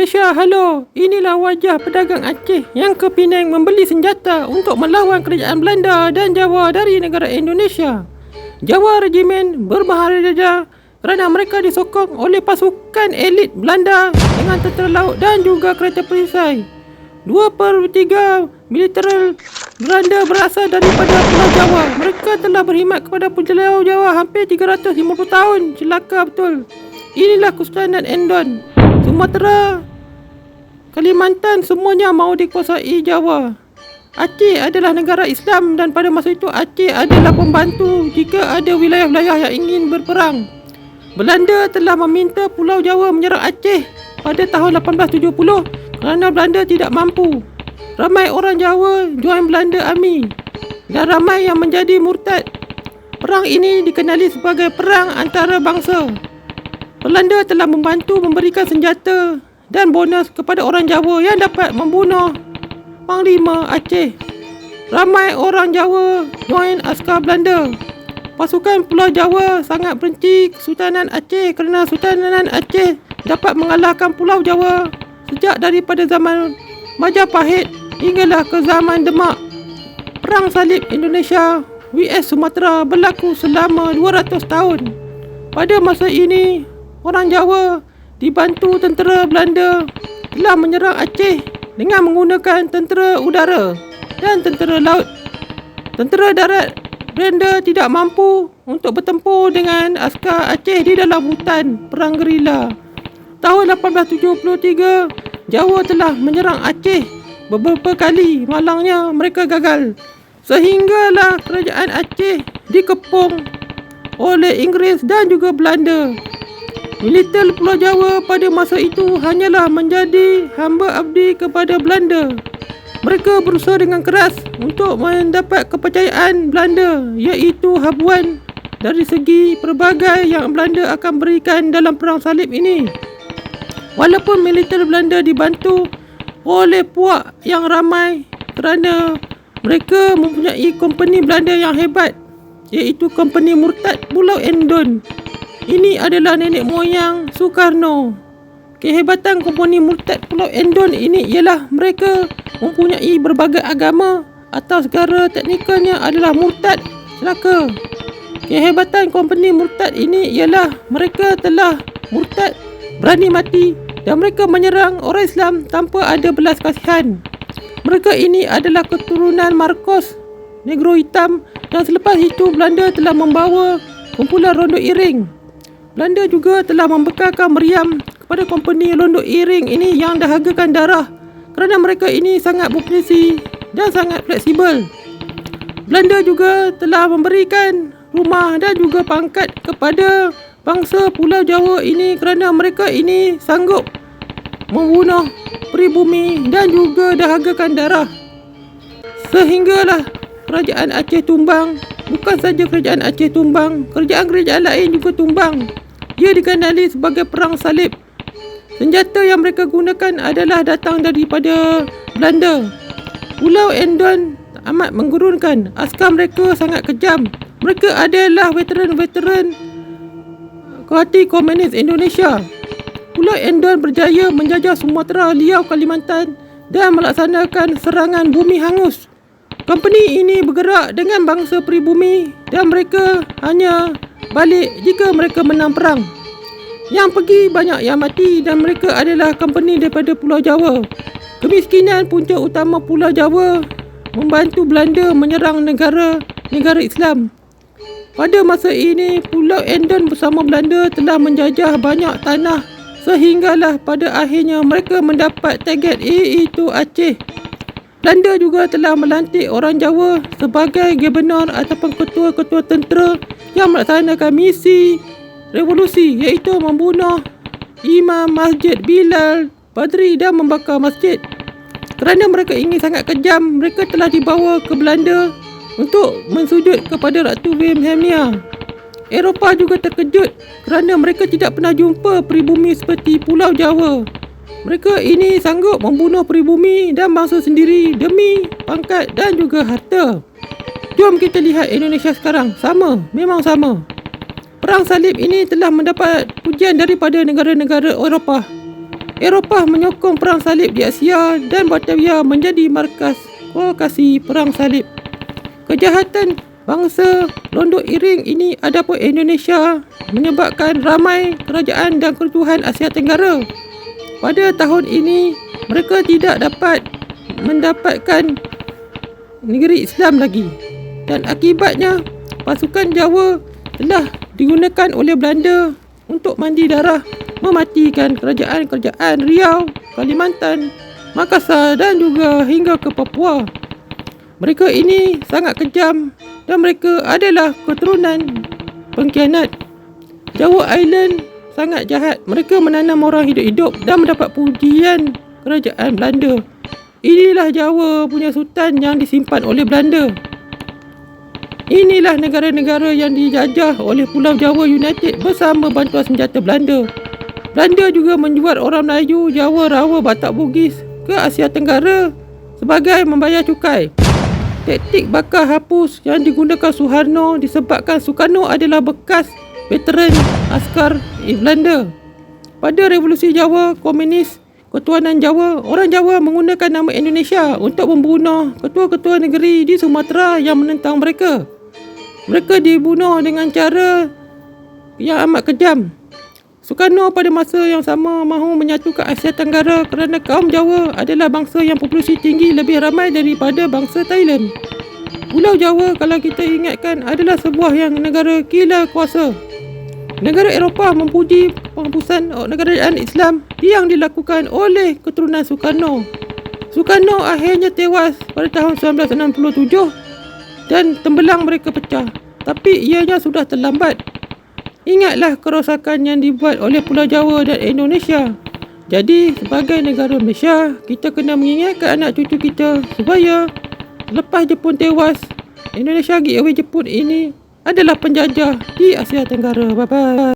Indonesia, halo. Inilah wajah pedagang Aceh yang ke Penang membeli senjata untuk melawan kerajaan Belanda dan Jawa dari negara Indonesia. Jawa Regimen berbahaya kerana mereka disokong oleh pasukan elit Belanda dengan tentera laut dan juga kereta perisai. 2/3 militer Belanda berasal daripada Pulau Jawa. Mereka telah berkhidmat kepada Pulau Jawa hampir 350 tahun. Celaka betul. Inilah Kesultanan Endon. Sumatera, Kalimantan semuanya mahu dikuasai Jawa. Aceh adalah negara Islam dan pada masa itu Aceh adalah pembantu jika ada wilayah-wilayah yang ingin berperang. Belanda telah meminta Pulau Jawa menyerang Aceh pada tahun 1870 kerana Belanda tidak mampu. Ramai orang Jawa join Belanda Army dan ramai yang menjadi murtad. Perang ini dikenali sebagai perang antara bangsa. Belanda telah membantu memberikan senjata dan bonus kepada orang Jawa yang dapat membunuh Panglima Aceh. Ramai orang Jawa join askar Belanda. Pasukan Pulau Jawa sangat benci Kesultanan Aceh kerana Kesultanan Aceh dapat mengalahkan Pulau Jawa sejak daripada zaman Majapahit hinggalah ke zaman Demak. Perang Salib Indonesia vs Sumatera berlaku selama 200 tahun. Pada masa ini, orang Jawa dibantu tentera Belanda telah menyerang Aceh dengan menggunakan tentera udara dan tentera laut. Tentera darat Belanda tidak mampu untuk bertempur dengan askar Aceh di dalam hutan perang gerila. Tahun 1873, Jawa telah menyerang Aceh beberapa kali, malangnya mereka gagal. Sehinggalah kerajaan Aceh dikepung oleh Inggeris dan juga Belanda. Militer Pulau Jawa pada masa itu hanyalah menjadi hamba abdi kepada Belanda. Mereka berusaha dengan keras untuk mendapat kepercayaan Belanda, iaitu habuan dari segi pelbagai yang Belanda akan berikan dalam Perang Salib ini. Walaupun militer Belanda dibantu oleh puak yang ramai kerana mereka mempunyai company Belanda yang hebat, iaitu company murtad Pulau Endon. Ini adalah nenek moyang Soekarno. Kehebatan company murtad Pulau Endon ini ialah mereka mempunyai berbagai agama atau segala teknikalnya adalah murtad. Celaka. Kehebatan company murtad ini ialah mereka telah murtad, berani mati dan mereka menyerang orang Islam tanpa ada belas kasihan. Mereka ini adalah keturunan Marcos Negro Hitam dan selepas itu Belanda telah membawa kumpulan Rondo Iring. Belanda juga telah membekalkan meriam kepada company Rondo Iring ini yang dahagakan darah kerana mereka ini sangat berpotensi dan sangat fleksibel. Belanda juga telah memberikan rumah dan juga pangkat kepada bangsa Pulau Jawa ini kerana mereka ini sanggup membunuh pribumi dan juga dahagakan darah. Sehinggalah kerajaan Aceh tumbang. Bukan saja kerajaan Aceh tumbang, kerajaan-kerajaan lain juga tumbang. Ia dikenali sebagai Perang Salib. Senjata yang mereka gunakan adalah datang daripada Belanda. Pulau Endon amat menggurunkan. Askar mereka sangat kejam. Mereka adalah veteran-veteran Parti Komunis Indonesia. Pulau Endon berjaya menjajah Sumatera, Riau, Kalimantan dan melaksanakan serangan bumi hangus. Company ini bergerak dengan bangsa pribumi dan mereka hanya balik jika mereka menang perang. Yang pergi banyak yang mati dan mereka adalah company daripada Pulau Jawa. Kemiskinan punca utama Pulau Jawa membantu Belanda menyerang negara Islam. Pada masa ini, Pulau Endon bersama Belanda telah menjajah banyak tanah sehinggalah pada akhirnya mereka mendapat target iaitu Aceh. Belanda juga telah melantik orang Jawa sebagai gubernur ataupun ketua-ketua tentera yang melaksanakan misi revolusi, iaitu membunuh imam masjid Bilal Badri dan membakar masjid. Kerana mereka ingin sangat kejam, mereka telah dibawa ke Belanda untuk mensujud kepada Ratu Wilhelmina. Eropah juga terkejut kerana mereka tidak pernah jumpa pribumi seperti Pulau Jawa. Mereka ini sanggup membunuh pribumi dan bangsa sendiri demi pangkat dan juga harta. Jom kita lihat Indonesia sekarang. Sama, memang sama. Perang Salib ini telah mendapat pujian daripada negara-negara Eropah. Eropah menyokong perang salib di Asia dan Batavia menjadi markas lokasi perang salib. Kejahatan bangsa Londo Iring ini adapun Indonesia menyebabkan ramai kerajaan dan ketuhan Asia Tenggara. Pada tahun ini, mereka tidak dapat mendapatkan negeri Islam lagi. Dan akibatnya, pasukan Jawa telah digunakan oleh Belanda untuk mandi darah, mematikan kerajaan-kerajaan Riau, Kalimantan, Makassar dan juga hingga ke Papua. Mereka ini sangat kejam dan mereka adalah keturunan pengkhianat. Jawa Island sangat jahat. Mereka menanam orang hidup-hidup dan mendapat pujian kerajaan Belanda. Inilah Jawa punya sultan yang disimpan oleh Belanda. Inilah negara-negara yang dijajah oleh Pulau Jawa United bersama bantuan senjata Belanda. Belanda juga menjual orang Melayu, Jawa, Rawa, Batak, Bugis ke Asia Tenggara sebagai membayar cukai. Taktik bakar hapus yang digunakan Suharno disebabkan Sukarno adalah bekas veteran askar Belanda. Pada Revolusi Jawa Komunis Ketuanan Jawa, orang Jawa menggunakan nama Indonesia untuk membunuh ketua-ketua negeri di Sumatera yang menentang mereka. Mereka dibunuh dengan cara yang amat kejam. Sukarno pada masa yang sama mahu menyatukan Asia Tenggara kerana kaum Jawa adalah bangsa yang populasi tinggi lebih ramai daripada bangsa Thailand. Pulau Jawa kalau kita ingatkan adalah sebuah yang negara gila kuasa. Negara Eropah memuji penghapusan kerajaan Islam yang dilakukan oleh keturunan Sukarno. Sukarno akhirnya tewas pada tahun 1967 dan tembelang mereka pecah. Tapi ianya sudah terlambat. Ingatlah kerosakan yang dibuat oleh Pulau Jawa dan Indonesia. Jadi sebagai negara Malaysia, kita kena mengingatkan anak cucu kita supaya lepas Jepun tewas, Indonesia giveaway Jepun ini adalah penjajah di Asia Tenggara. Bye-bye.